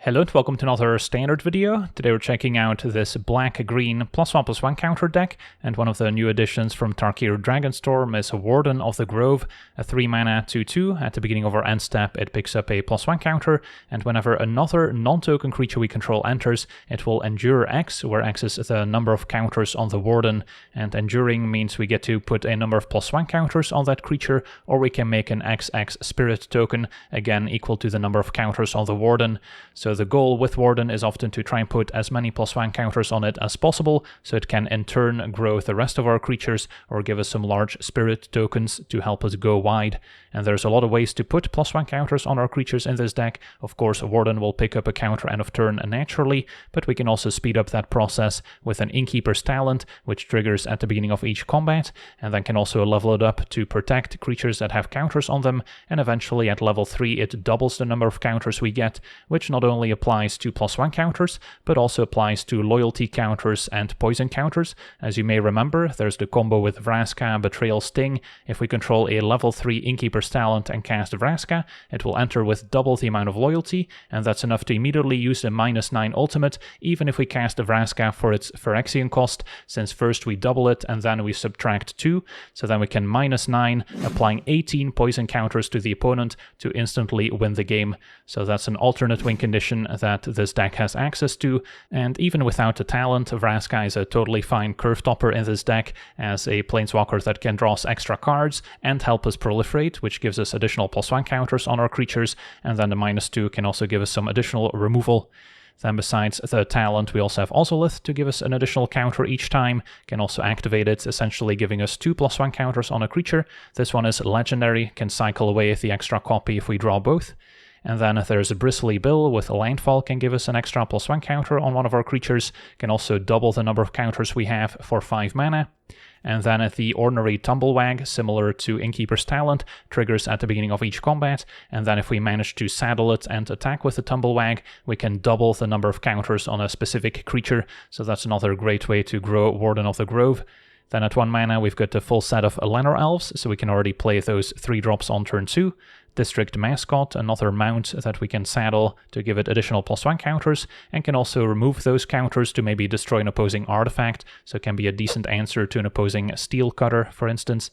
Hello and welcome to another standard video. Today we're checking out this black-green +1/+1 counter deck, and one of the new additions from Tarkir Dragonstorm is Warden of the Grove, a 3-mana 2/2. At the beginning of our end step it picks up a +1 counter, and whenever another non-token creature we control enters, it will endure X, where X is the number of counters on the Warden, and enduring means we get to put a number of +1 counters on that creature, or we can make an XX spirit token, again equal to the number of counters on the Warden. So the goal with Warden is often to try and put as many +1 counters on it as possible, so it can in turn grow the rest of our creatures or give us some large spirit tokens to help us go wide. And there's a lot of ways to put +1 counters on our creatures in this deck. Of course, Warden will pick up a counter end of turn naturally, but we can also speed up that process with an Innkeeper's Talent, which triggers at the beginning of each combat, and then can also level it up to protect creatures that have counters on them, and eventually at level 3 it doubles the number of counters we get, which not only applies to +1 counters, but also applies to loyalty counters and poison counters. As you may remember, there's the combo with Vraska, Betrayal, Sting. If we control a level 3 Innkeeper's Talent and cast Vraska, it will enter with double the amount of loyalty, and that's enough to immediately use the -9 ultimate, even if we cast Vraska for its Phyrexian cost, since first we double it and then we subtract 2, so then we can -9, applying 18 poison counters to the opponent to instantly win the game. So that's an alternate win condition that this deck has access to, and even without the talent, Vraska is a totally fine curve topper in this deck as a planeswalker that can draw us extra cards and help us proliferate, which gives us additional +1 counters on our creatures, and then the -2 can also give us some additional removal. Then besides the talent, we also have Ozolith to give us an additional counter each time, can also activate it, essentially giving us 2 +1 counters on a creature. This one is legendary, can cycle away the extra copy if we draw both. And then there's a Bristly Bill with a Landfall, can give us an extra +1 counter on one of our creatures, can also double the number of counters we have for 5 mana. And then the ordinary Tumblewag, similar to Innkeeper's Talent, triggers at the beginning of each combat, and then if we manage to saddle it and attack with the Tumblewag, we can double the number of counters on a specific creature, so that's another great way to grow Warden of the Grove. Then at 1 mana we've got the full set of Llanowar Elves, so we can already play those 3 drops on turn 2. District Mascot, another mount that we can saddle to give it additional +1 counters, and can also remove those counters to maybe destroy an opposing artifact, so it can be a decent answer to an opposing Steel Cutter, for instance.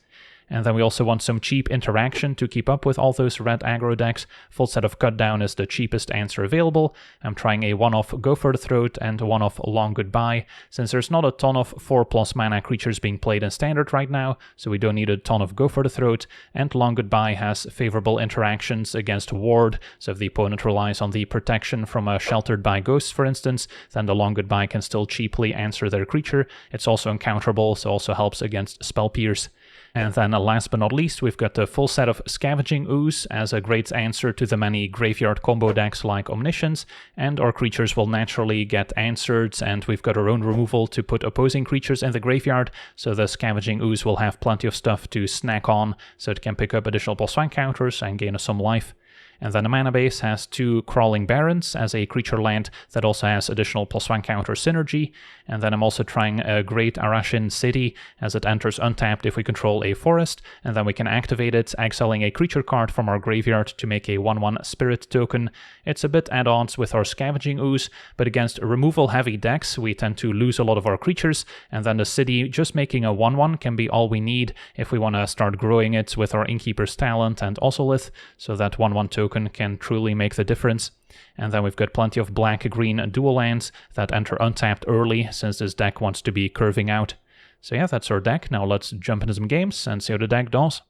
And then we also want some cheap interaction to keep up with all those red aggro decks. Full set of Cut Down is the cheapest answer available. I'm trying a 1-off Go for the Throat and a 1-off Long Goodbye, since there's not a ton of 4+ mana creatures being played in Standard right now, so we don't need a ton of Go for the Throat, and Long Goodbye has favorable interactions against Ward, so if the opponent relies on the protection from a Sheltered by Ghosts, for instance, then the Long Goodbye can still cheaply answer their creature. It's also uncounterable, so also helps against Spell Pierce. And then last but not least, we've got the full set of Scavenging Ooze as a great answer to the many graveyard combo decks like Omniscience, and our creatures will naturally get answered, and we've got our own removal to put opposing creatures in the graveyard, so the Scavenging Ooze will have plenty of stuff to snack on, so it can pick up additional +1 counters and gain us some life. And then the mana base has 2 Crawling Barrens as a creature land that also has additional +1 counter synergy. And then I'm also trying a Great Arashin City, as it enters untapped if we control a forest, and then we can activate it, exiling a creature card from our graveyard to make a 1/1 spirit token. It's a bit at odds with our Scavenging Ooze, but against removal heavy decks we tend to lose a lot of our creatures, and then the city just making a 1/1 can be all we need if we want to start growing it with our Innkeeper's Talent and Ozolith, so that 1/1 token can truly make the difference. And then we've got plenty of black-green dual lands that enter untapped early, since this deck wants to be curving out. So yeah, that's our deck. Now let's jump into some games and see how the deck does.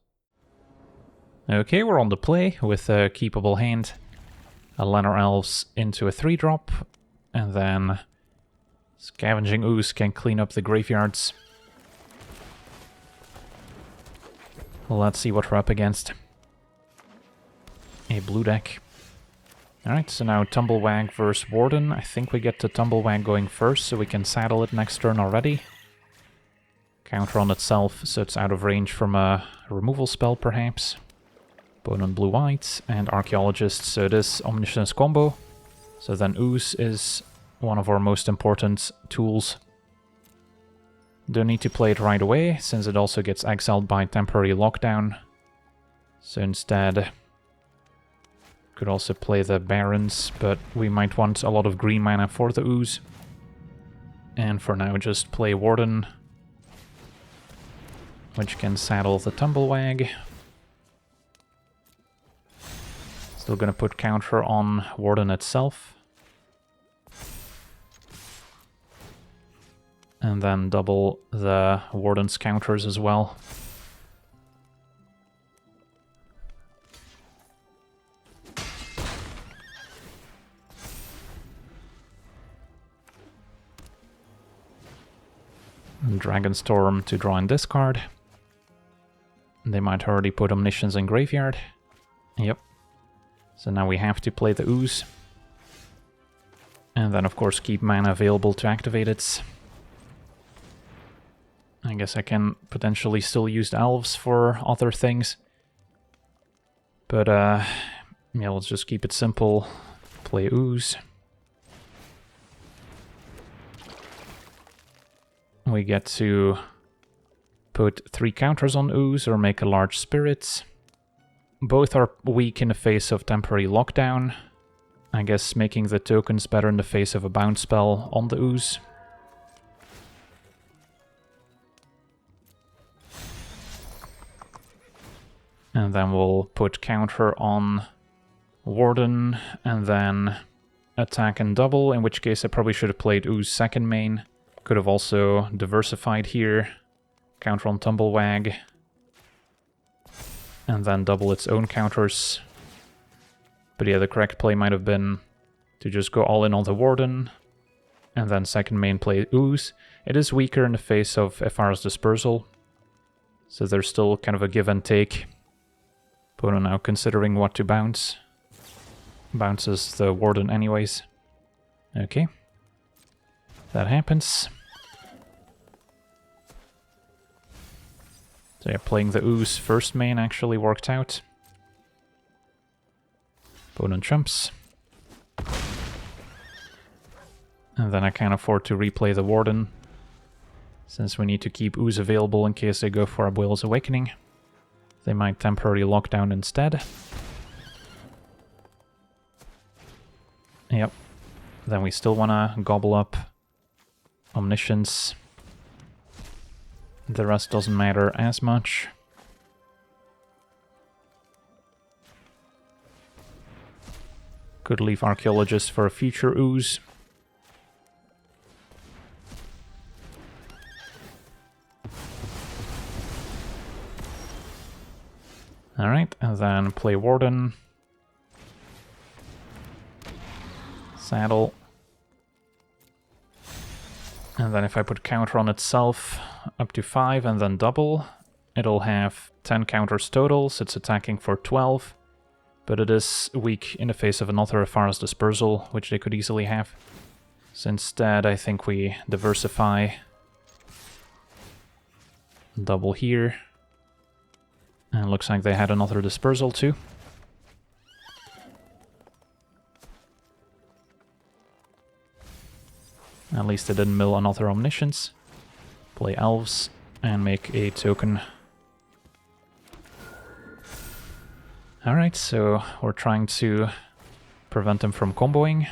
Okay, we're on the play with a keepable hand. A Llanowar Elves into a 3-drop, and then Scavenging Ooze can clean up the graveyards. Let's see what we're up against. A blue deck. Alright, so now Tumblewag versus Warden. I think we get the Tumblewag going first, so we can saddle it next turn already. Counter on itself, so it's out of range from a removal spell, perhaps. Opponent blue-white, and Archaeologist, so it is Omniscience combo. So then Ooze is one of our most important tools. Don't need to play it right away, since it also gets exiled by Temporary Lockdown. So instead, Could also play the Barons, but we might want a lot of green mana for the Ooze. And for now, just play Warden, which can saddle the Tumblewag. Still gonna put counter on Warden itself. And then double the Warden's counters as well. And Dragonstorm to draw and discard. They might already put Omniscience in graveyard. Yep. So now we have to play the Ooze. And then of course keep mana available to activate it. I guess I can potentially still use the Elves for other things. But yeah, let's just keep it simple. Play Ooze. We get to put 3 counters on Ooze or make a large Spirit. Both are weak in the face of temporary lockdown. I guess making the tokens better in the face of a bounce spell on the Ooze. And then we'll put counter on Warden and then attack and double, in which case I probably should have played Ooze second main. Could have also diversified here. Counter on Tumblewag. And then double its own counters. But yeah, the correct play might have been to just go all in on the Warden. And then second main play Ooze. It is weaker in the face of Ephara's Dispersal. So there's still kind of a give and take. Opponent now considering what to bounce. Bounces the Warden anyways. Okay. That happens. So yeah, playing the Ooze first main actually worked out. Opponent trumps. And then I can't afford to replay the Warden, since we need to keep Ooze available in case they go for Abuel's Awakening. They might temporarily lock down instead. Yep. Then we still want to gobble up Omniscience. The rest doesn't matter as much. Could leave Archaeologist for a future Ooze. Alright, and then play Warden. Saddle. And then if I put counter on itself, up to 5 and then double, it'll have 10 counters total, so it's attacking for 12. But it is weak in the face of another Ephara's Dispersal, which they could easily have. So instead, I think we diversify. Double here. And it looks like they had another Dispersal too. At least they didn't mill another Omniscience. Play Elves and make a token. Alright, so we're trying to prevent them from comboing.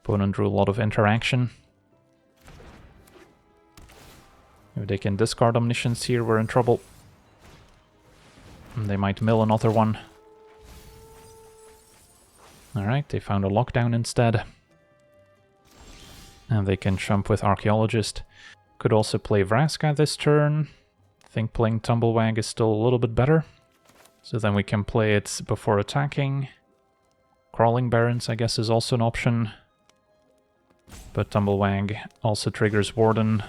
Opponent drew a lot of interaction. If they can discard Omniscience here, we're in trouble. And they might mill another one. Alright, they found a lockdown instead. And they can jump with Archaeologist. Could also play Vraska this turn. I think playing Tumblewag is still a little bit better. So then we can play it before attacking. Crawling Barons, I guess, is also an option. But Tumblewag also triggers Warden.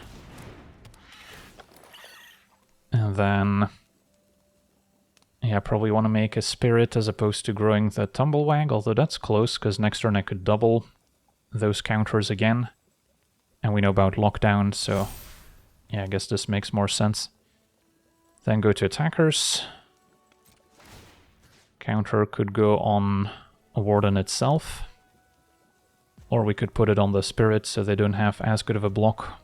And then... yeah, probably want to make a Spirit as opposed to growing the Tumblewag, although that's close, because next turn I could double those counters again. And we know about lockdown, so yeah, I guess this makes more sense. Then go to attackers. Counter could go on a Warden itself. Or we could put it on the Spirit so they don't have as good of a block.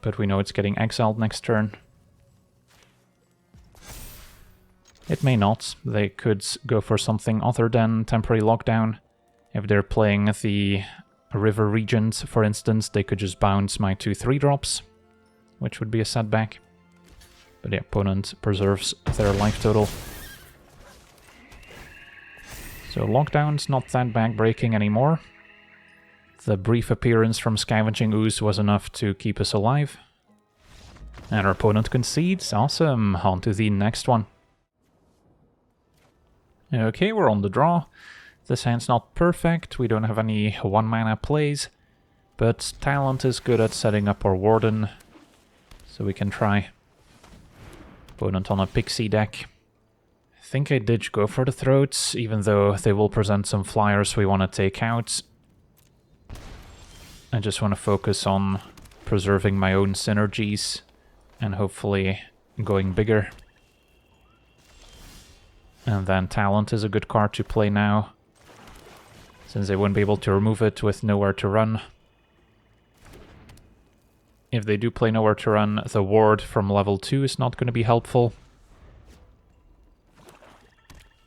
But we know it's getting exiled next turn. It may not. They could go for something other than temporary lockdown. If they're playing the river regions, for instance, they could just bounce my 2/3 drops, which would be a setback. But the opponent preserves their life total. So lockdown's not that backbreaking anymore. The brief appearance from Scavenging Ooze was enough to keep us alive. And our opponent concedes. Awesome. On to the next one. Okay, we're on the draw. This hand's not perfect. We don't have any 1-mana plays. But Talent is good at setting up our Warden. So we can try. Opponent on a Pixie deck. I think I did go for the Throats, even though they will present some flyers we want to take out. I just want to focus on preserving my own synergies and hopefully going bigger. And then Talent is a good card to play now, since they won't be able to remove it with Nowhere to Run. If they do play Nowhere to Run, the ward from level 2 is not going to be helpful.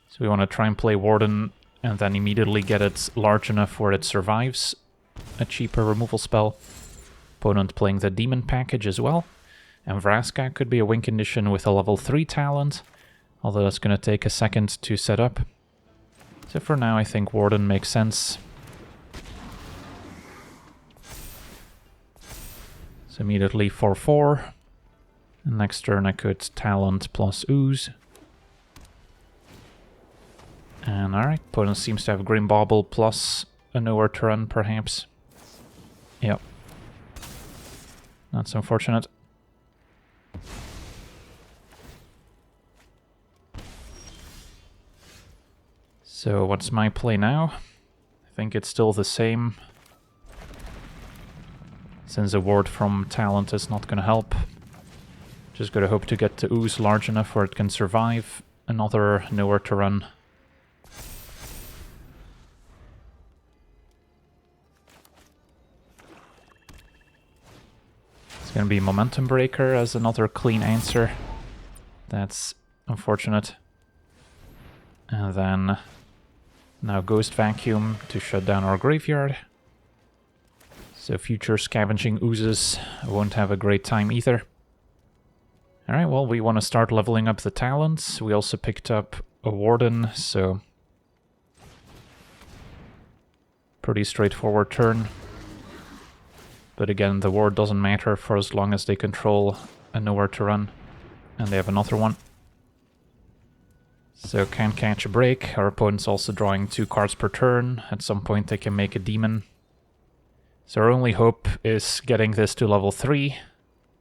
So we want to try and play Warden and then immediately get it large enough where it survives a cheaper removal spell. Opponent playing the Demon package as well. And Vraska could be a win condition with a level 3 talent, although that's going to take a second to set up. So for now I think Warden makes sense. So immediately 4/4. And next turn I could Talent plus Ooze. And alright, opponent seems to have Grim Bauble plus a Nowhere to Run, perhaps. Yep. That's unfortunate. So what's my play now? I think it's still the same. Since a ward from Talent is not going to help. Just gotta hope to get the Ooze large enough where it can survive another Nowhere to Run. It's gonna be Momentum Breaker as another clean answer. That's unfortunate. And then now Ghost Vacuum to shut down our graveyard. So future Scavenging Oozes won't have a great time either. Alright, well, we want to start leveling up the talents. We also picked up a Warden, so pretty straightforward turn. But again, the ward doesn't matter for as long as they control a Nowhere to Run. And they have another one. So can't catch a break. Our opponent's also drawing 2 cards per turn. At some point they can make a demon. So our only hope is getting this to level 3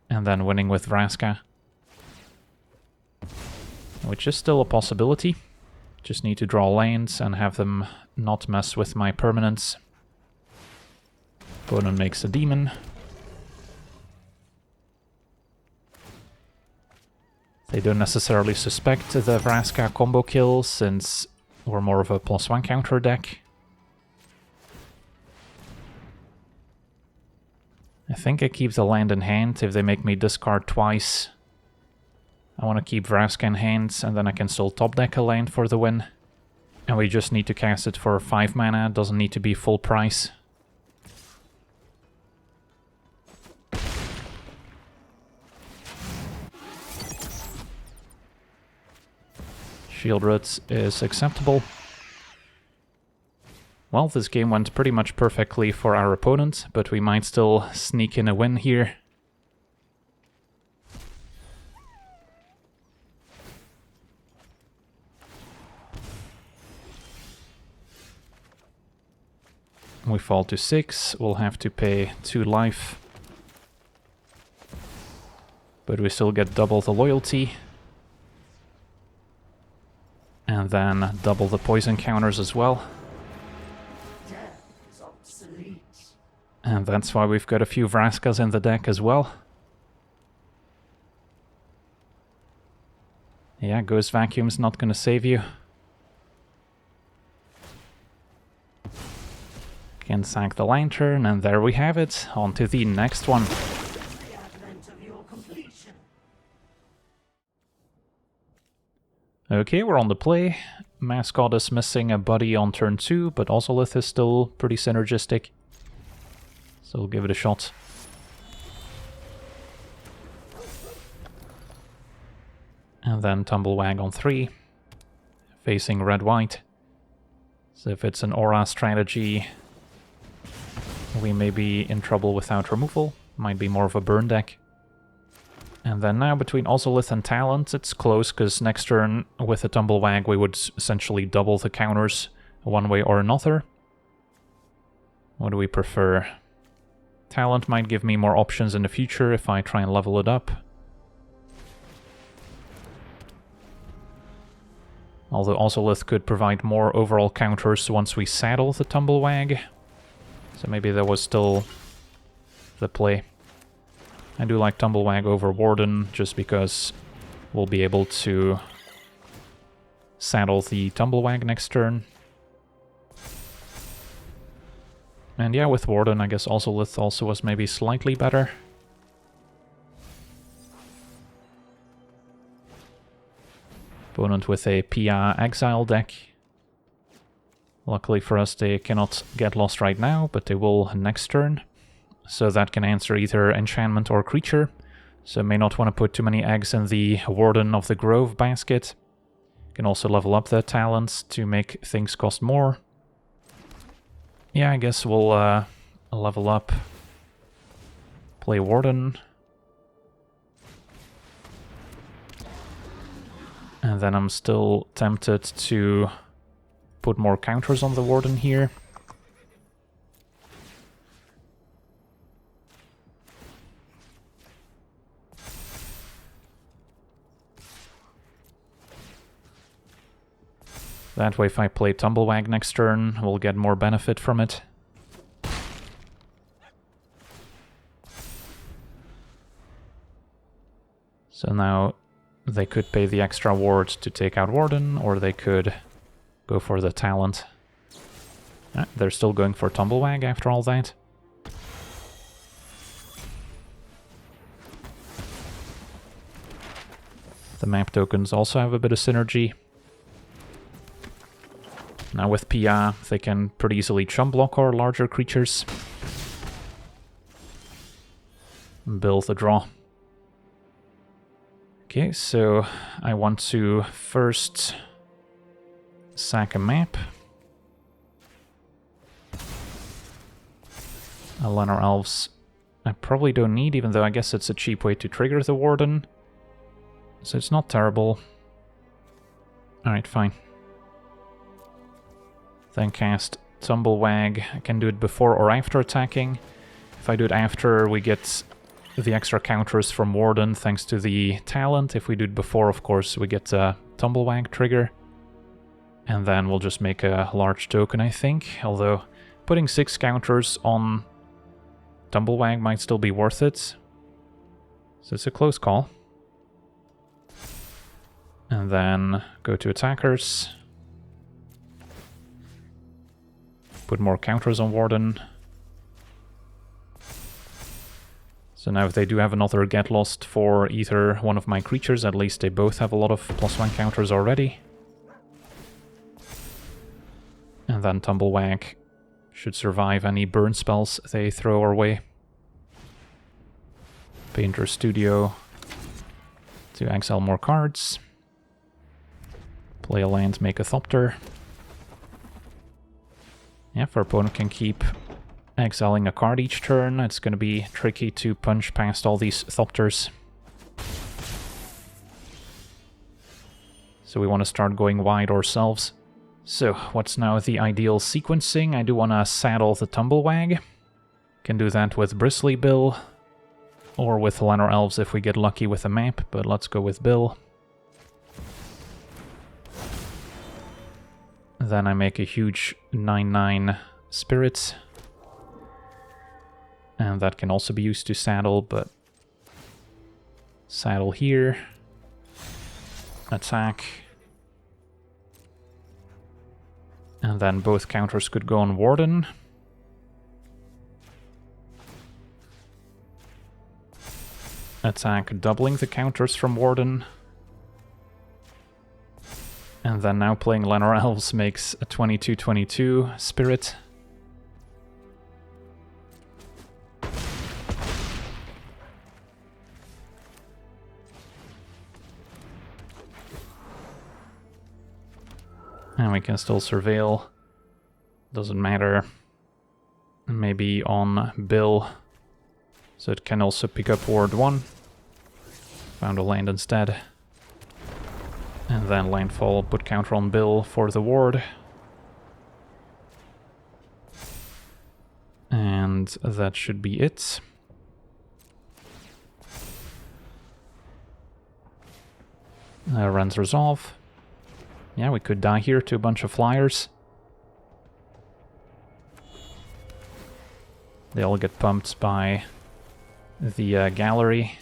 and then winning with Vraska. Which is still a possibility. Just need to draw lands and have them not mess with my permanents. Opponent makes a demon. They don't necessarily suspect the Vraska combo kill since we're more of a +1 counter deck. I think I keep the land in hand. If they make me discard twice, I want to keep Vraska in hand, and then I can still top deck a land for the win. And we just need to cast it for 5 mana, it doesn't need to be full price. Shieldred is acceptable. Well, this game went pretty much perfectly for our opponent, but we might still sneak in a win here. We fall to 6, we'll have to pay 2 life. But we still get double the loyalty. And then double the poison counters as well. And that's why we've got a few Vraskas in the deck as well. Yeah, Ghost Vacuum's not gonna save you. Can sack the Lantern, and there we have it. On to the next one. Okay, we're on the play. Mascot is missing a buddy on turn 2, but Ozolith is still pretty synergistic. So we'll give it a shot. And then Tumblewag on 3, facing red-white. So if it's an aura strategy, we may be in trouble without removal. Might be more of a burn deck. And then now between Ozolith and Talent, it's close, because next turn with a Tumblewag we would essentially double the counters one way or another. What do we prefer? Talent might give me more options in the future if I try and level it up. Although Ozolith could provide more overall counters once we saddle the Tumblewag. So maybe that was still the play. I do like Tumblewag over Warden, just because we'll be able to saddle the Tumblewag next turn. And yeah, with Warden, I guess Ozolith also was maybe slightly better. Opponent with a Pia Exile deck. Luckily for us, they cannot get lost right now, but they will next turn. So that can answer either enchantment or creature. So may not want to put too many eggs in the Warden of the Grove basket. Can also level up the talents to make things cost more. Yeah, I guess we'll level up. Play Warden. And then I'm still tempted to put more counters on the Warden here. That way, if I play Tumblewag next turn, we'll get more benefit from it. So now they could pay the extra ward to take out Warden, or they could go for the talent. They're still going for Tumblewag after all that. The map tokens also have a bit of synergy. Now with Pia, they can pretty easily chump block our larger creatures. And build the draw. Okay, so I want to first sack a map. Lenor Elves I probably don't need, even though I guess it's a cheap way to trigger the Warden. So it's not terrible. Alright, fine. Then cast Tumblewag. I can do it before or after attacking. If I do it after, we get the extra counters from Warden thanks to the talent. If we do it before, of course, we get a Tumblewag trigger. And then we'll just make a large token, I think. Although putting 6 counters on Tumblewag might still be worth it. So it's a close call. And then go to attackers. Put more counters on Warden. So now if they do have another Get Lost for either one of my creatures, at least they both have a lot of +1 counters already. And then Tumblewag should survive any burn spells they throw our way. Painter Studio to exile more cards. Play a land, make a Thopter. Yeah, if our opponent can keep exiling a card each turn, it's going to be tricky to punch past all these Thopters. So we want to start going wide ourselves. So, what's now the ideal sequencing? I do want to saddle the Tumblewag. Can do that with Bristly Bill, or with Lenor Elves if we get lucky with a map, but let's go with Bill. Then I make a huge 9/9 Spirit. And that can also be used to saddle, but saddle here. Attack. And then both counters could go on Warden. Attack, doubling the counters from Warden. And then now playing Lenor Elves makes a 22/22 Spirit. And we can still surveil. Doesn't matter. Maybe on Bill. So it can also pick up Ward 1. Found a land instead. And then landfall, put counter on Bill for the ward. And that should be it. Ren's Resolve. Yeah, we could die here to a bunch of flyers. They all get pumped by the gallery.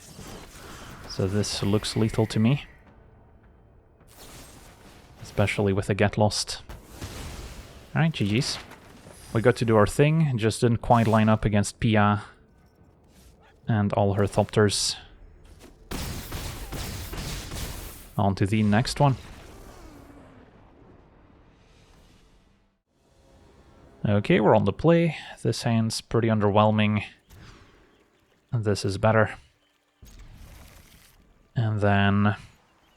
So this looks lethal to me. Especially with the Get Lost. Alright, GG's. We got to do our thing, just didn't quite line up against Pia and all her Thopters. On to the next one. Okay, we're on the play. This hand's pretty underwhelming. This is better. And then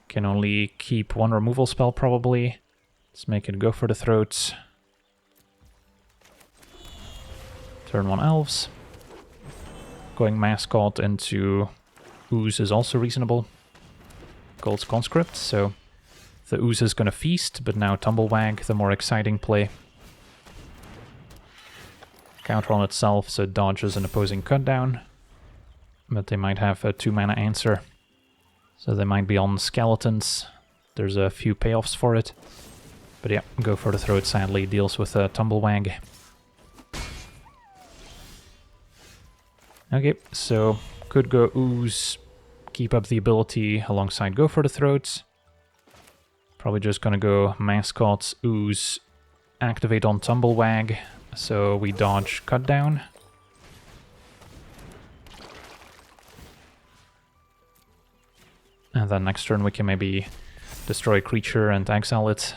can only keep one removal spell probably. Let's make it go for the throat. Turn 1 Elves. Going Mascot into Ooze is also reasonable. Gold's Conscript, so the Ooze is gonna feast, but now Tumblewag, the more exciting play. Counter on itself, so it dodges an opposing cutdown. But they might have a 2-mana answer. So they might be on Skeletons. There's a few payoffs for it. But yeah, go for the throat, sadly. Deals with a Tumblewag. Okay, so could go Ooze, keep up the ability alongside go for the throat. Probably just gonna go Mascots, Ooze, activate on Tumblewag. So we dodge cut down. And then next turn we can maybe destroy a creature and exile it.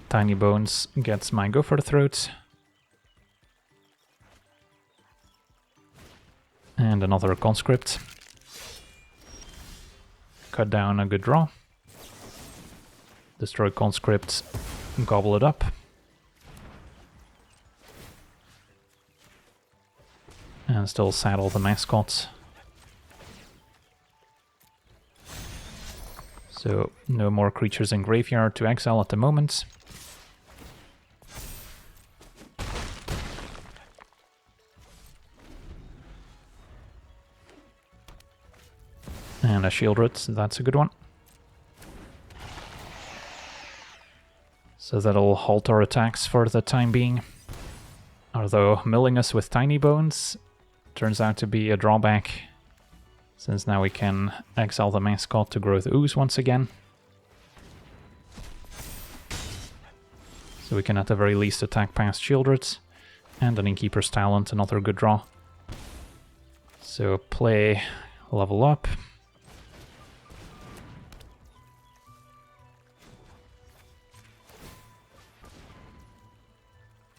Tiny Bones gets my go for the throat. And another Conscript. Cut down a good draw. Destroy Conscript, gobble it up. And still saddle the Mascots. So no more creatures in graveyard to exile at the moment. And a Shieldred, that's a good one. So that'll halt our attacks for the time being. Although milling us with Tiny Bones turns out to be a drawback, since now we can exile the Mascot to grow the Ooze once again. So we can at the very least attack past Shieldred, and an Innkeeper's Talent, another good draw. So play, level up.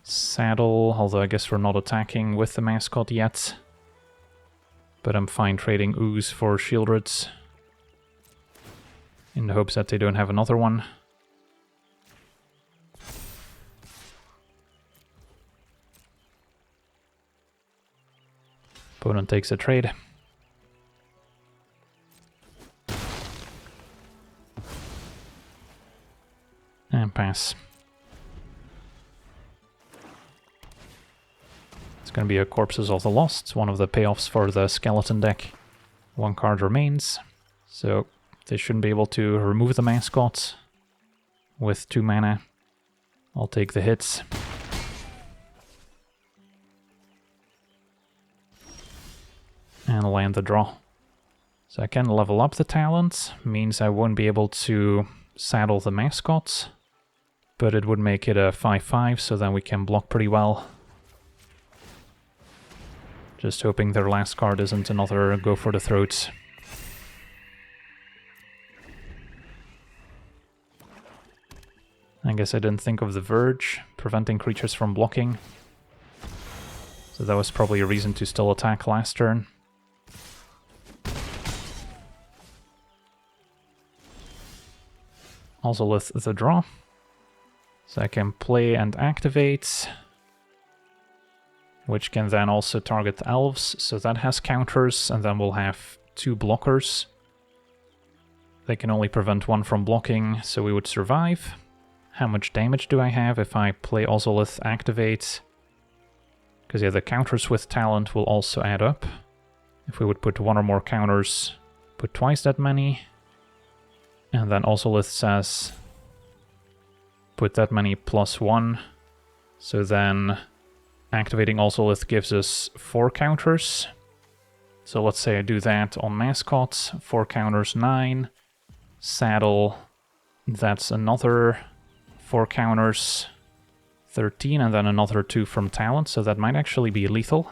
Saddle, although I guess we're not attacking with the Mascot yet. But I'm fine trading Ooze for Shieldreds, in the hopes that they don't have another one. Opponent takes a trade. And pass. It's going to be a Corpses of the Lost, one of the payoffs for the Skeleton deck. 1 card remains, so they shouldn't be able to remove the Mascot with 2 mana. I'll take the hits. And land the draw. So I can level up the talent, means I won't be able to saddle the Mascots, but it would make it a 5/5, so then we can block pretty well. Just hoping their last card isn't another go for the throat. I guess I didn't think of the Verge, preventing creatures from blocking. So that was probably a reason to still attack last turn. Also with the draw. So I can play and activate, which can then also target elves, so that has counters, and then we'll have 2 blockers. They can only prevent 1 from blocking, so we would survive. How much damage do I have if I play Ozolith activate? Because yeah, the counters with talent will also add up. If we would put 1 or more counters, put twice that many. And then Ozolith says put that many plus 1. So then activating Ozolith gives us 4 counters. So let's say I do that on Mascots, 4 counters, 9. Saddle, that's another 4 counters, 13, and then another 2 from talent, so that might actually be lethal.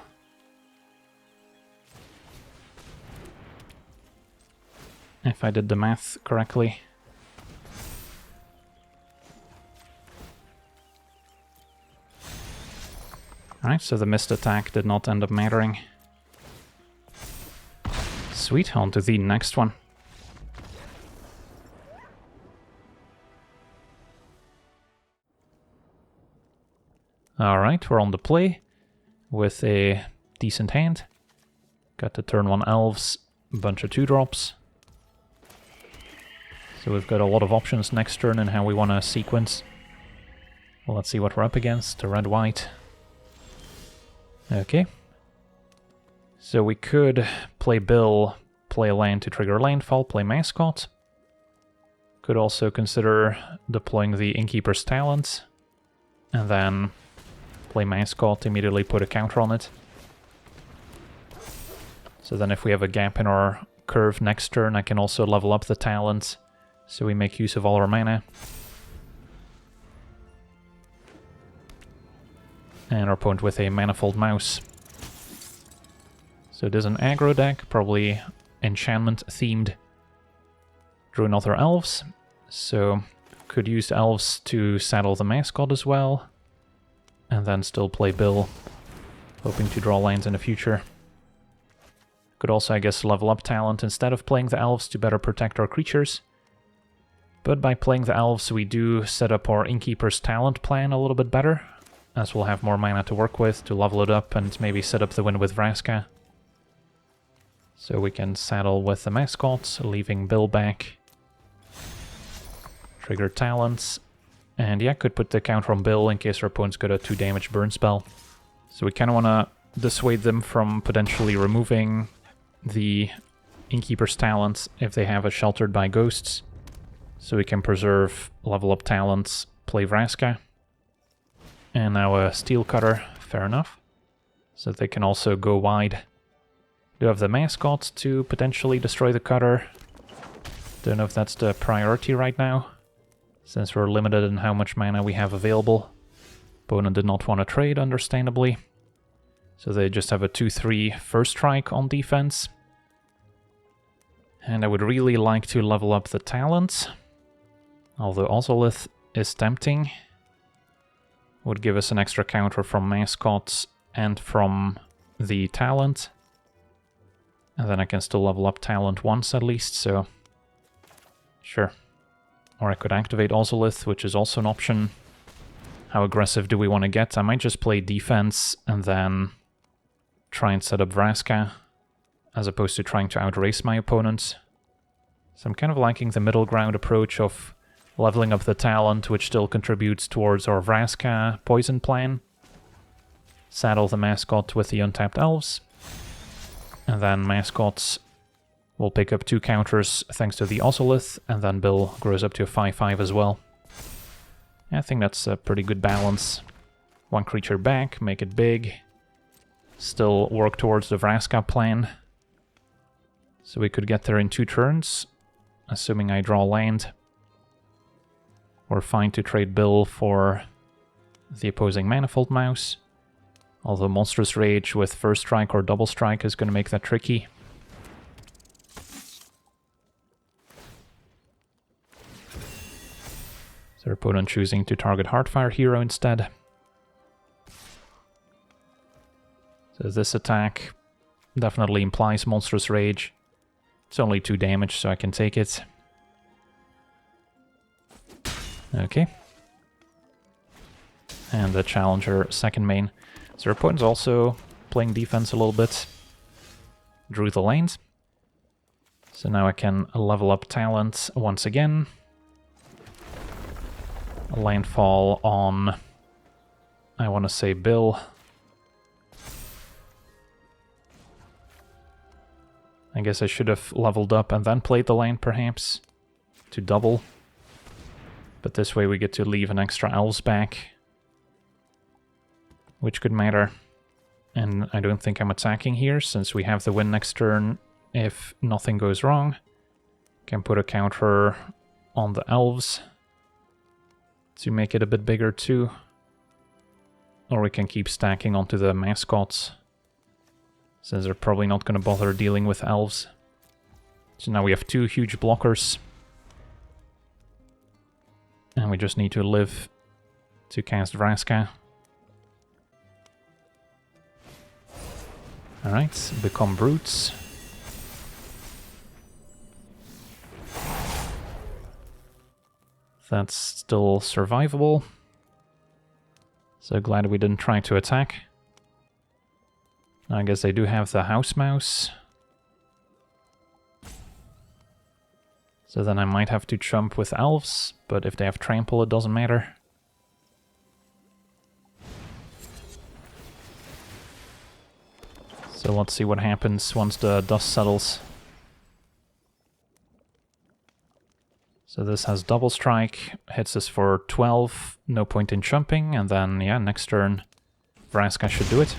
If I did the math correctly. Alright, so the missed attack did not end up mattering. Sweet, on to the next one. Alright, we're on the play with a decent hand. Got the turn 1 elves, a bunch of 2-drops. So we've got a lot of options next turn in how we want to sequence. Well, let's see what we're up against. Red-white. Okay. So we could play Bill, play a land to trigger landfall, play Mascot. Could also consider deploying the Innkeeper's Talent, and then play Mascot, immediately put a counter on it. So then if we have a gap in our curve next turn, I can also level up the talent, so we make use of all our mana. And our opponent with a Manifold Mouse. So it is an aggro deck, probably enchantment themed. Drew another elves, so could use elves to saddle the Mascot as well. And then still play Bill, hoping to draw lands in the future. Could also, I guess, level up talent instead of playing the elves to better protect our creatures. But by playing the elves, we do set up our Innkeeper's Talent plan a little bit better, as we'll have more mana to work with to level it up and maybe set up the win with Vraska. So we can saddle with the Mascots, leaving Bill back. Trigger talents. And yeah, could put the counter on Bill in case our opponent's got a 2 damage burn spell. So we kind of want to dissuade them from potentially removing the Innkeeper's Talent if they have a Sheltered by Ghosts. So we can preserve level up talents, play Vraska. And now a Steel Cutter, fair enough. So they can also go wide. Do have the Mascot to potentially destroy the Cutter. Don't know if that's the priority right now, since we're limited in how much mana we have available. Opponent did not want to trade, understandably. So they just have a 2-3 first strike on defense. And I would really like to level up the talent. Although Ozolith is tempting. Would give us an extra counter from Mascots and from the talent. And then I can still level up talent once at least, so sure. Or I could activate Ozolith, which is also an option. How aggressive do we want to get? I might just play defense and then try and set up Vraska, as opposed to trying to outrace my opponent. So I'm kind of liking the middle ground approach of leveling up the talent, which still contributes towards our Vraska poison plan. Saddle the Mascot with the untapped elves. And then Mascots will pick up 2 counters thanks to the Ozolith, and then Bill grows up to a 5-5 as well. I think that's a pretty good balance. 1 creature back, make it big. Still work towards the Vraska plan. So we could get there in 2 turns, assuming I draw land. We're fine to trade Bill for the opposing Manifold Mouse. Although Monstrous Rage with first strike or double strike is going to make that tricky. So their opponent choosing to target Heartfire Hero instead. So this attack definitely implies Monstrous Rage. It's only 2 damage, so I can take it. Okay. And the Challenger second main. So their opponent's also playing defense a little bit. Drew the lanes. So now I can level up talent once again. A landfall on, I want to say, Bill. I guess I should have leveled up and then played the land, perhaps, to double. But this way we get to leave an extra elves back, which could matter. And I don't think I'm attacking here, since we have the win next turn if nothing goes wrong. Can put a counter on the elves to make it a bit bigger too. Or we can keep stacking onto the mascots, since they're probably not going to bother dealing with elves. So now we have 2 huge blockers. And we just need to live to cast Vraska. Alright, become brutes. That's still survivable. So glad we didn't try to attack. I guess they do have the House Mouse. So then I might have to jump with elves, but if they have trample it doesn't matter. So let's see what happens once the dust settles. So this has double strike, hits us for 12, no point in jumping, and then, yeah, next turn Vraska should do it.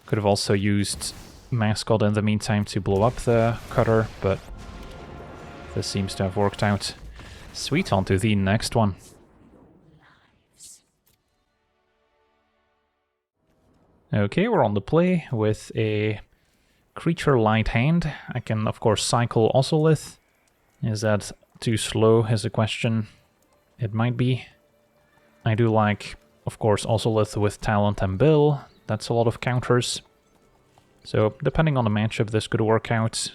Could have also used Mascot in the meantime to blow up the cutter, but this seems to have worked out. Sweet, on to the next one. Okay, we're on the play with a creature light hand. I can, of course, cycle Ozolith. Is that too slow is a question. It might be. I do like, of course, Ozolith with Talent and Bill. That's a lot of counters. So, depending on the matchup, this could work out.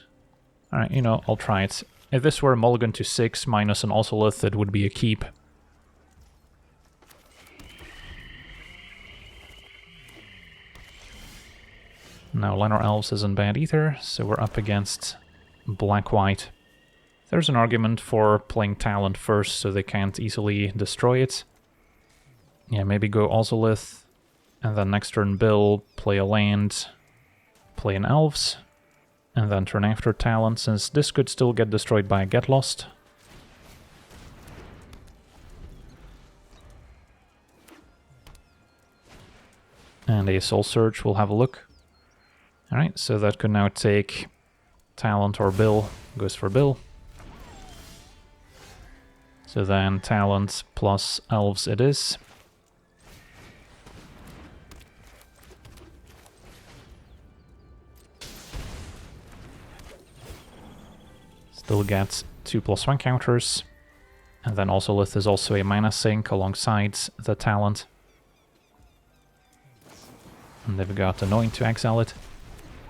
Alright, you know, I'll try it. If this were a mulligan to 6 minus an Ozolith, it would be a keep. Now, Llanowar Elves isn't bad either, so we're up against Black-White. There's an argument for playing Talent first, so they can't easily destroy it. Yeah, maybe go Ozolith, and then next turn Bill, play a land, play an Elves, and then turn after Talent, since this could still get destroyed by Get Lost. And a Soul Surge, we'll have a look. Alright, so that could now take Talent or Bill, goes for Bill. So then Talent plus Elves it is. Still gets 2+1 counters. And then Ozolith is also a mana sink alongside the Talent. And they've got Annoying to exile it.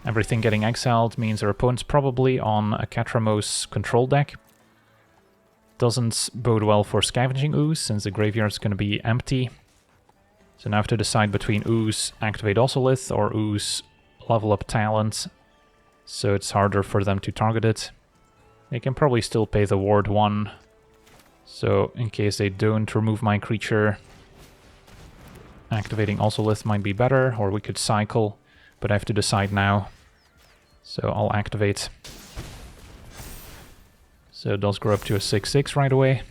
Everything getting exiled means our opponent's probably on a Catramos control deck. Doesn't bode well for Scavenging Ooze, since the graveyard's going to be empty. So now I have to decide between Ooze, activate Ozolith, or Ooze, level up Talent. So it's harder for them to target it. They can probably still pay the Ward 1. So in case they don't remove my creature, activating Ozolith might be better, or we could cycle. But I have to decide now, so I'll activate. So it does grow up to a 6/6 right away.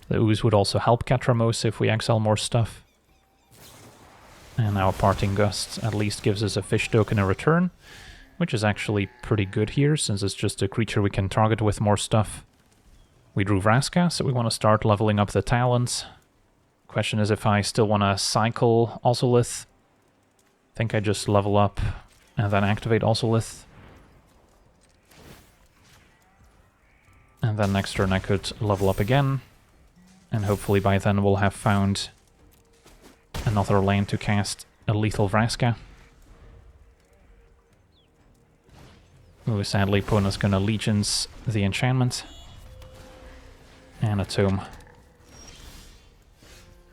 The Ooze would also help Catramos if we exile more stuff. And now a Parting Gust at least gives us a fish token in return, which is actually pretty good here, since it's just a creature we can target with more stuff. We drew Vraska, so we want to start leveling up the talents. Question is if I still want to cycle Ozolith. I think I just level up and then activate Ozolith. And then next turn I could level up again. And hopefully by then we'll have found another land to cast a lethal Vraska. Ooh, sadly opponent's gonna Legions the enchantment. And a tome.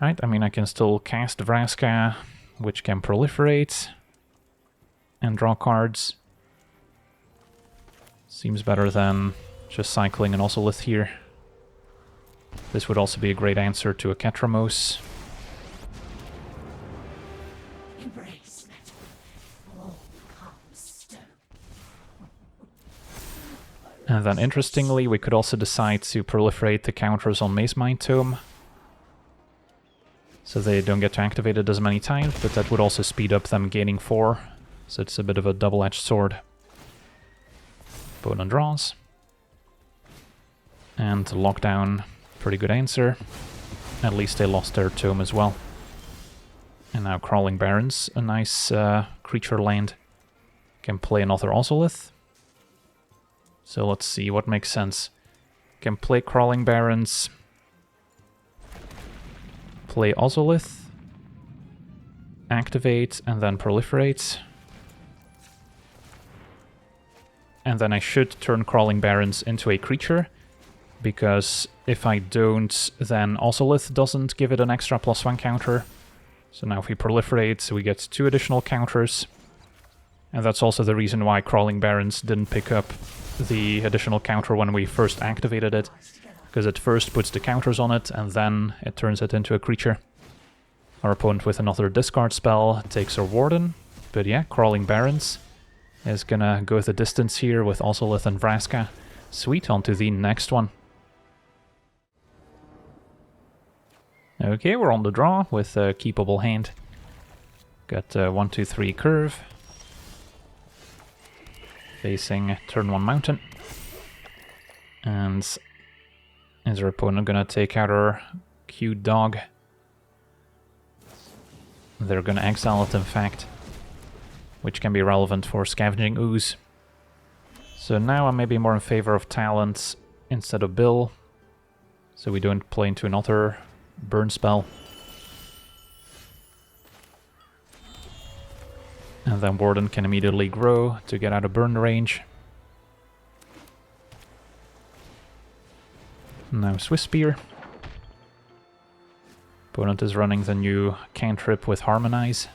Right, I mean I can still cast Vraska, which can proliferate and draw cards. Seems better than just cycling an Ozolith here. This would also be a great answer to a Ketramos. And then interestingly, we could also decide to proliferate the counters on Maze Mind Tome. So they don't get to activate it as many times, but that would also speed up them gaining 4. So it's a bit of a double-edged sword. Opponent draws. And lockdown, pretty good answer. At least they lost their tome as well. And now Crawling Barrens, a nice creature land. Can play another Ozolith. So let's see what makes sense. Can play Crawling Barrens. Play Ozolith. Activate and then proliferate. And then I should turn Crawling Barrens into a creature. Because if I don't, then Ozolith doesn't give it an extra +1 counter. So now if we proliferate, we get 2 additional counters. And that's also the reason why Crawling Barrens didn't pick up the additional counter when we first activated it. Because it first puts the counters on it, and then it turns it into a creature. Our opponent with another discard spell takes our Warden. But yeah, Crawling Barrens is gonna go the distance here with Ozolith and Vraska. Sweet, on to the next one. Okay, we're on the draw with a keepable hand. Got 1, 2, 3 curve. Facing turn 1 mountain. And is our opponent gonna take out our cute dog? They're gonna exile it, in fact. Which can be relevant for Scavenging Ooze. So now I'm maybe more in favor of Talents instead of Bill. So we don't play into another burn spell. And then Warden can immediately grow to get out of burn range. Now Swiss Spear. Opponent is running the new cantrip with Harmonize.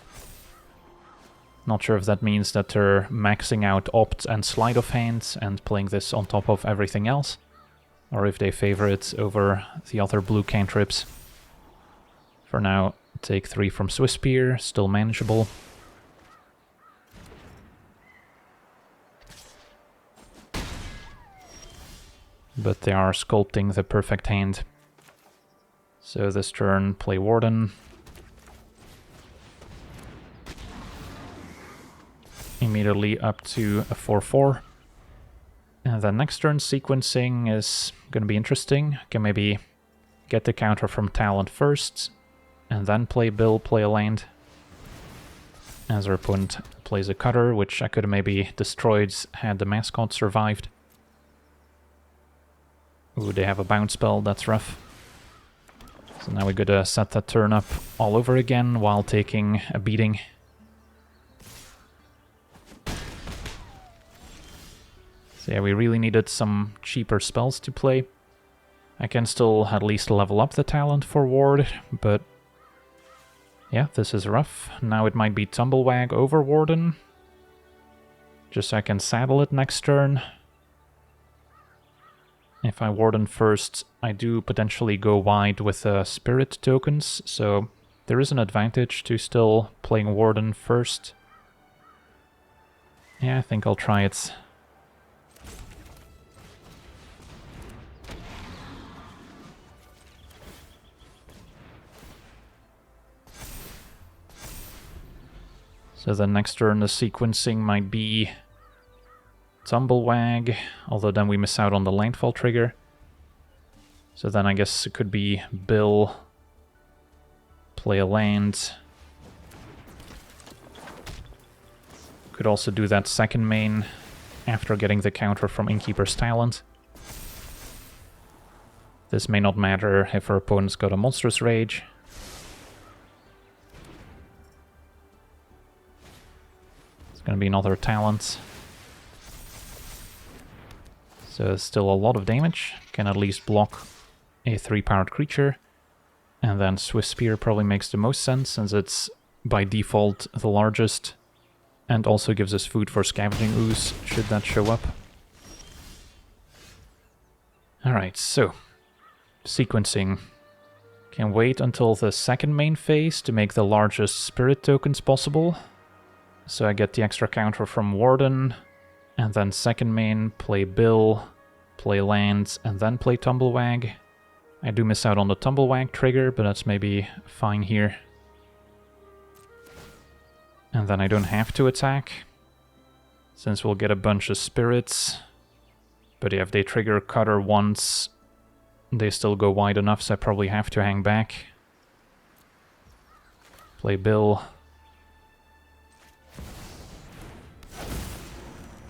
Not sure if that means that they're maxing out Opt and Sleight of Hand and playing this on top of everything else. Or if they favor it over the other blue cantrips. For now, take 3 from Swiss Spear, still manageable. But they are sculpting the perfect hand. So this turn, play Warden. Immediately up to a 4/4. And then next turn sequencing is going to be interesting. Can maybe get the counter from Talent first, and then play Bill, play a land. As our opponent plays a Cutter, which I could have maybe destroyed had the mascot survived. Ooh, they have a bounce spell, that's rough. So now we gotta set that turn up all over again while taking a beating. So yeah, we really needed some cheaper spells to play. I can still at least level up the talent for Ward, but yeah, this is rough. Now it might be Tumblewag over Warden. Just so I can saddle it next turn. If I Warden first, I do potentially go wide with Spirit tokens, so there is an advantage to still playing Warden first. Yeah, I think I'll try it. So then next turn the sequencing might be Tumblewag, although then we miss out on the landfall trigger. So then I guess it could be Bill, play a land. Could also do that second main after getting the counter from Innkeeper's Talent. This may not matter if our opponent's got a Monstrous Rage. It's going to be another Talent. So still a lot of damage. Can at least block a 3-powered creature. And then Swiss Spear probably makes the most sense, since it's by default the largest. And also gives us food for Scavenging Ooze, should that show up. Alright, so sequencing. Can wait until the second main phase to make the largest spirit tokens possible. So I get the extra counter from Warden, and then second main, play Bill, play lands, and then play Tumblewag. I do miss out on the Tumblewag trigger, but that's maybe fine here. And then I don't have to attack, since we'll get a bunch of spirits. But yeah, if they trigger Cutter once, they still go wide enough, so I probably have to hang back. Play Bill.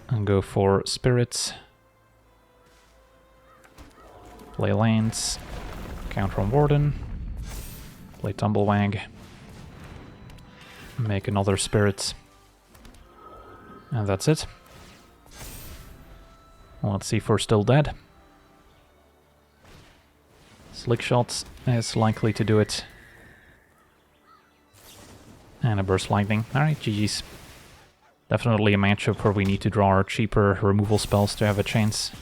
And go for spirits. Play lands. Counter on Warden. Play Tumblewag. Make another spirit. And that's it. Well, let's see if we're still dead. Slickshot is likely to do it. And a Burst Lightning. Alright, GG's. Definitely a matchup where we need to draw our cheaper removal spells to have a chance.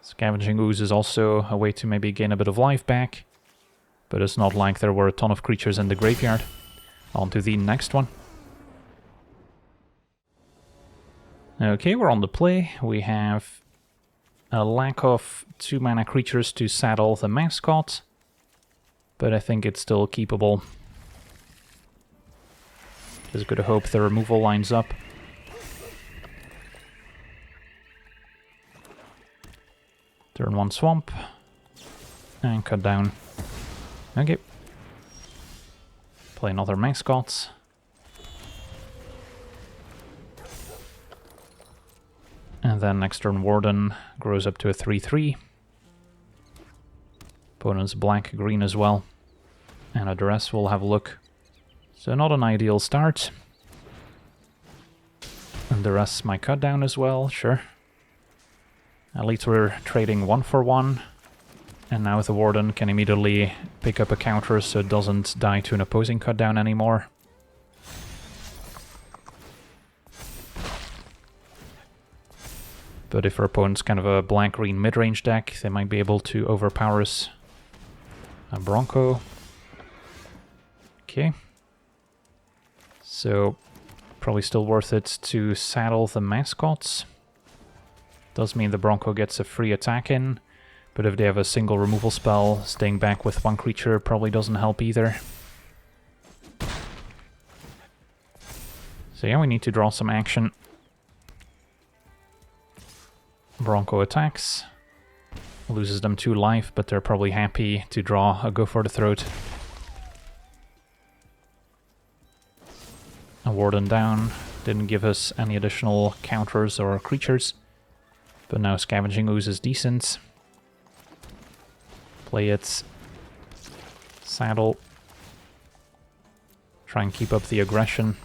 Scavenging Ooze is also a way to maybe gain a bit of life back. But it's not like there were a ton of creatures in the graveyard. On to the next one. Okay, we're on the play. We have a lack of 2-mana creatures to saddle the mascot. But I think it's still keepable. Just gotta hope the removal lines up. Turn 1 swamp. And cut down. Okay. Play another mascot. And then next turn Warden grows up to a 3/3. Opponent's black-green as well. And at the rest we'll have a look. So not an ideal start. And the rest my cut down as well, sure. At least we're trading 1 for 1. And now the Warden can immediately pick up a counter so it doesn't die to an opposing cut down anymore. But if our opponent's kind of a black-green mid-range deck, they might be able to overpower us. A Bronco. Okay. So, probably still worth it to saddle the mascots. Does mean the Bronco gets a free attack in, but if they have a single removal spell, staying back with 1 creature probably doesn't help either. So yeah, we need to draw some action. Bronco attacks. Loses them 2 life, but they're probably happy to draw a Go for the Throat. A Warden down. Didn't give us any additional counters or creatures. But now Scavenging Ooze is decent. Play it. Saddle. Try and keep up the aggression.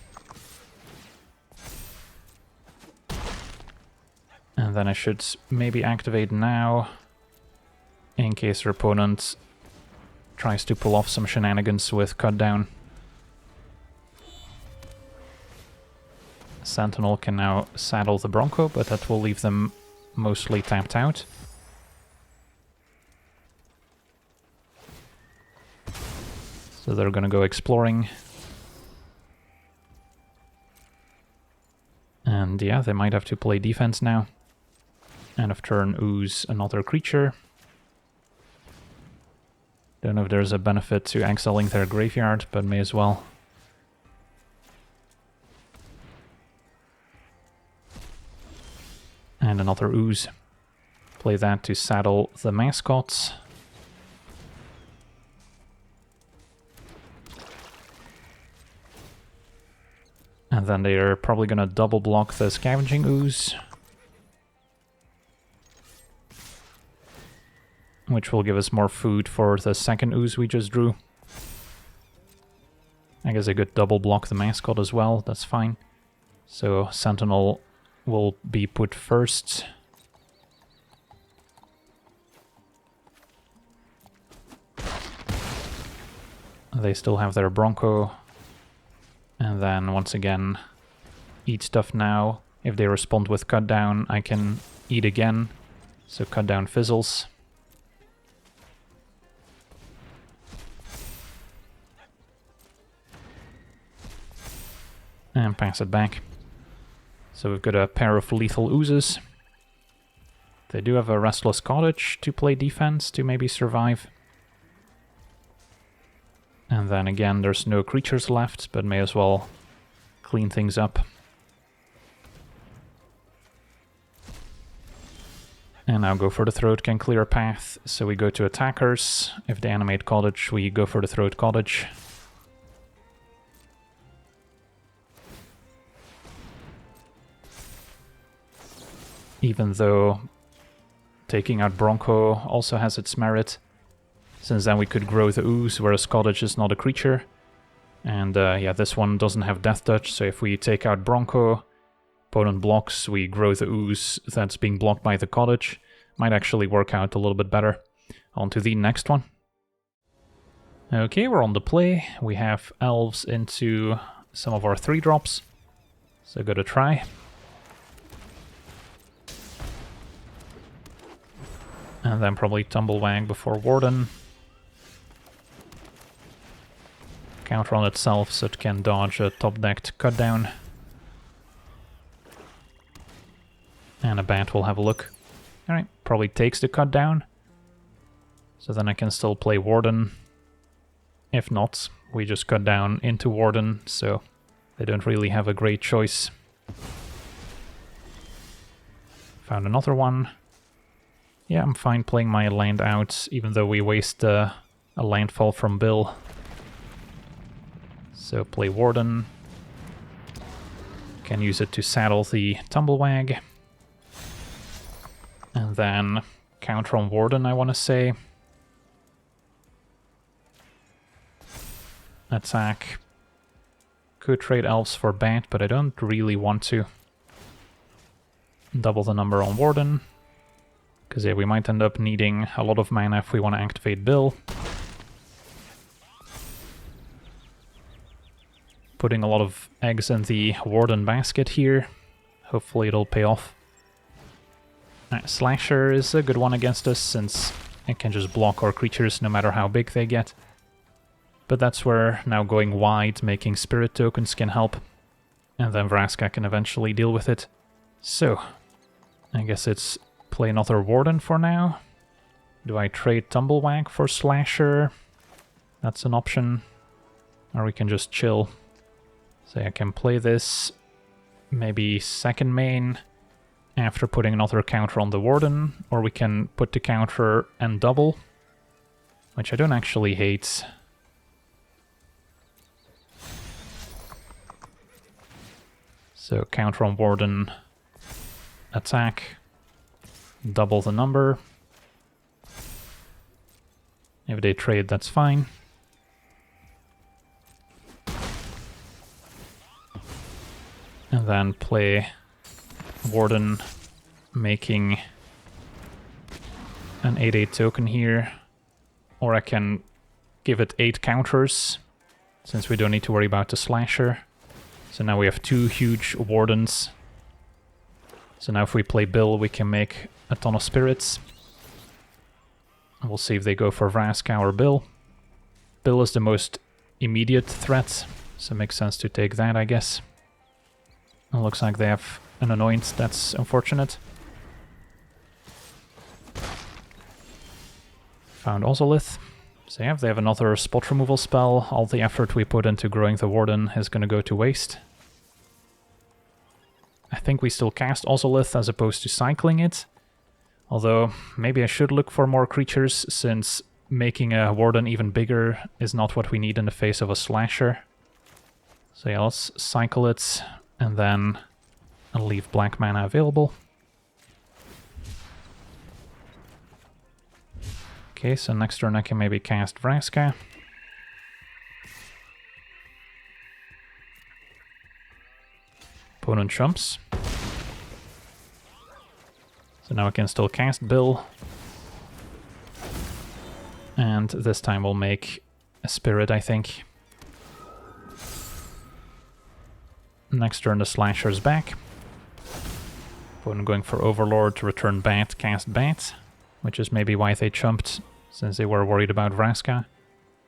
And then I should maybe activate now, in case our opponent tries to pull off some shenanigans with cut down. Sentinel can now saddle the Bronco, but that will leave them mostly tapped out. So they're gonna go exploring. And yeah, they might have to play defense now. End of turn, ooze another creature. Don't know if there's a benefit to exiling their graveyard, but may as well. And another ooze. Play that to saddle the mascots. And then they're probably gonna double block the scavenging ooze, which will give us more food for the second ooze we just drew. I guess I could double block the mascot as well, that's fine. So Sentinel will be put first. They still have their Bronco. And then once again, eat stuff now. If they respond with cut down, I can eat again. So cut down fizzles. And pass it back. So we've got a pair of lethal oozes. They do have a Restless Cottage to play defense to maybe survive. And then again, there's no creatures left, but may as well clean things up. And now Go for the Throat can clear a path, so we go to attackers. If they animate Cottage, we Go for the Throat Cottage. Even though taking out Bronco also has its merit, since then we could grow the ooze, whereas Cottage is not a creature. And yeah, this one doesn't have Death Touch, so if we take out Bronco, opponent blocks, we grow the ooze that's being blocked by the Cottage. Might actually work out a little bit better. On to the next one. Okay, we're on the play. We have elves into some of our 3-drops, so go to try. And then probably Tumblewag before Warden. Counter on itself so it can dodge a top-decked cut down. And a bat will have a look. Alright, probably takes the cut down. So then I can still play Warden. If not, we just cut down into Warden, so they don't really have a great choice. Found another one. Yeah, I'm fine playing my land out, even though we waste a landfall from Bill. So play Warden. Can use it to saddle the Tumblewag. And then counter on Warden, I want to say. Attack. Could trade elves for bat, but I don't really want to. Double the number on Warden. Because yeah, we might end up needing a lot of mana if we want to activate Bill. Putting a lot of eggs in the Warden basket here. Hopefully it'll pay off. Slasher is a good one against us, since it can just block our creatures no matter how big they get. But that's where now going wide, making spirit tokens can help. And then Vraska can eventually deal with it. So, I guess it's play another Warden for now. Do I trade Tumblewag for Slasher? That's an option. Or we can just chill. So I can play this maybe second main after putting another counter on the Warden, or we can put the counter and double, which I don't actually hate. So counter on Warden, attack, double the number. If they trade, that's fine. And then play Warden, making an 8/8 token here. Or I can give it 8 counters, since we don't need to worry about the Slasher. So now we have 2 huge Wardens. So now if we play Bill, we can make a ton of spirits. We'll see if they go for Vraska or Bill. Bill is the most immediate threat, so it makes sense to take that, I guess. It looks like they have an annoyance, that's unfortunate. Found Ozolith. So yeah, if they have another spot removal spell, all the effort we put into growing the Warden is going to go to waste. I think we still cast Ozolith as opposed to cycling it. Although, maybe I should look for more creatures, since making a Warden even bigger is not what we need in the face of a Slasher. So yeah, let's cycle it, and then I'll leave black mana available. Okay, so next turn I can maybe cast Vraska. Opponent jumps. So now I can still cast Bill. And this time we'll make a Spirit, I think. Next turn the Slasher's back. Opponent going for Overlord to return Bat, cast Bat. Which is maybe why they jumped, since they were worried about Vraska.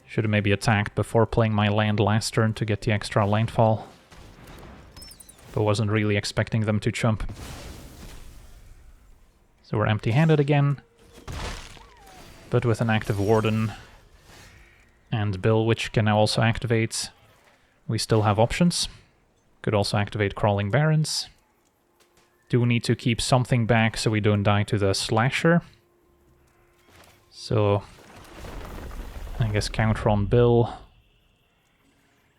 Should have maybe attacked before playing my land last turn to get the extra landfall. But wasn't really expecting them to jump. So we're empty-handed again. But with an active Warden and Bill, which can now also activate, we still have options. Could also activate Crawling Barrens. Do need to keep something back so we don't die to the Slasher. So I guess counter on Bill.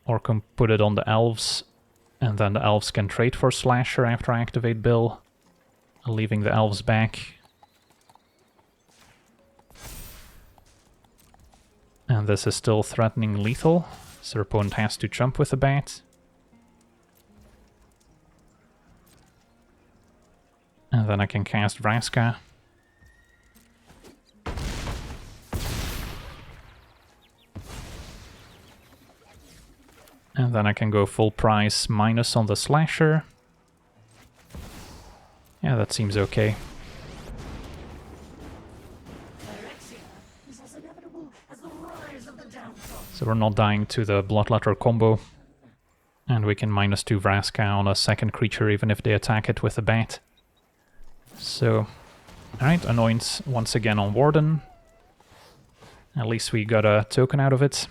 Or can put it on the Elves. And then the Elves can trade for Slasher after I activate Bill. Leaving the Elves back. And this is still threatening lethal, so their opponent has to jump with the Bat. And then I can cast Vraska. And then I can go full price minus on the Slasher. Yeah, that seems okay. So we're not dying to the Bloodletter combo. And we can -2 Vraska on a second creature even if they attack it with a Bat. So, alright, Annoyance once again on Warden. At least we got a token out of it.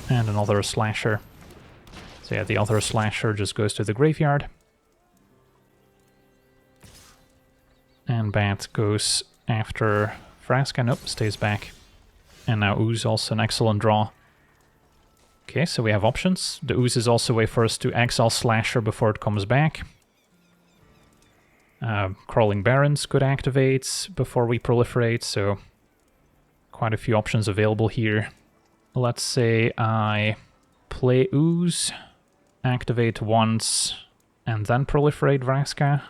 And another Slasher. So yeah, the other Slasher just goes to the graveyard. And Bat goes after Vraska. Nope, stays back. And now Ooze, also an excellent draw. Okay, so we have options. The Ooze is also a way for us to exile Slasher before it comes back. Crawling Barrens could activate before we proliferate, so quite a few options available here. Let's say I play Ooze, activate once, and then proliferate Vraska.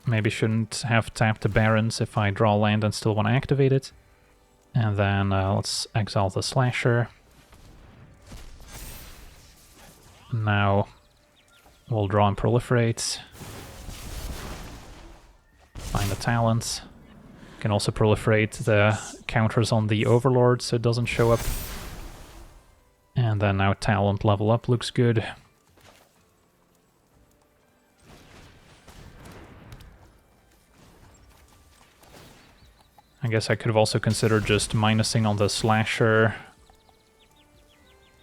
Maybe shouldn't have tapped the Barrens if I draw land and still want to activate it. And then let's exile the Slasher. Now we'll draw and proliferate. Find the talents. Can also proliferate the counters on the Overlord so it doesn't show up. And then now talent level up looks good. I guess I could have also considered just minusing on the Slasher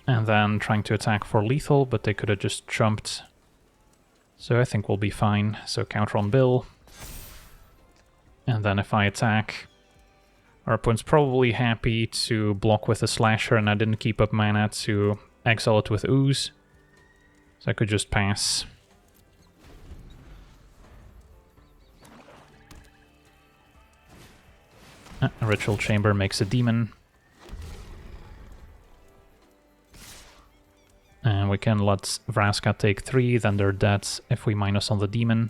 and then trying to attack for lethal, but they could have just jumped. So I think we'll be fine. So counter on Bill. And then if I attack, our opponent's probably happy to block with a Slasher, and I didn't keep up mana to exile it with Ooze. So I could just pass. A Ritual Chamber makes a demon. And we can let Vraska take 3, then they're dead if we minus on the demon.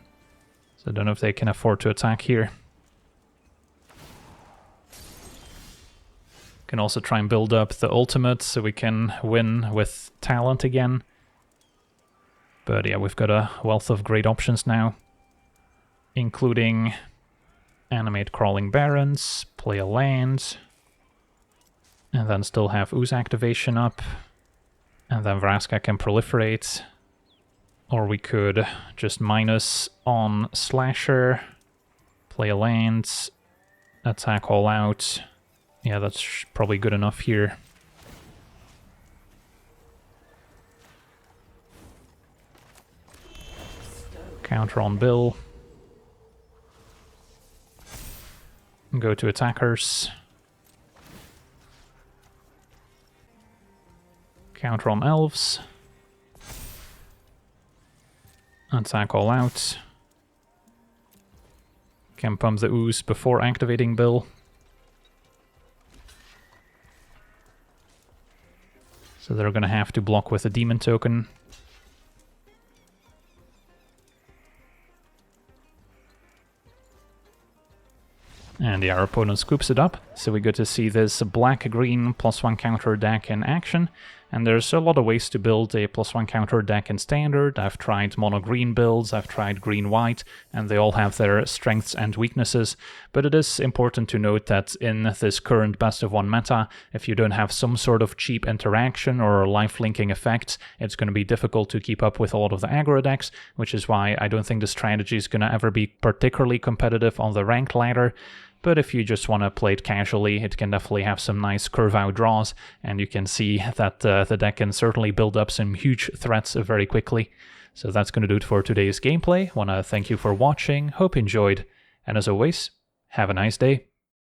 So I don't know if they can afford to attack here. Can also try and build up the ultimate so we can win with talent again. But yeah, we've got a wealth of great options now. Including animate Crawling Barrens, play a land, and then still have Ooze activation up. And then Vraska can proliferate. Or we could just minus on Slasher, play a land, attack all out. Yeah, that's probably good enough here. Counter on Bill. Go to attackers. Counter on elves. Attack all out. Can pump the ooze before activating Bill. So they're gonna have to block with a demon token. And yeah, our opponent scoops it up, so we get to see this black-green +1 counter deck in action. And there's a lot of ways to build a +1 counter deck in Standard. I've tried mono-green builds, I've tried green-white, and they all have their strengths and weaknesses. But it is important to note that in this current best-of-1 meta, if you don't have some sort of cheap interaction or life-linking effects, it's going to be difficult to keep up with a lot of the aggro decks, which is why I don't think the strategy is going to ever be particularly competitive on the ranked ladder. But if you just want to play it casually, it can definitely have some nice curve-out draws, and you can see that the deck can certainly build up some huge threats very quickly. So that's going to do it for today's gameplay. Want to thank you for watching, hope you enjoyed, and as always, have a nice day.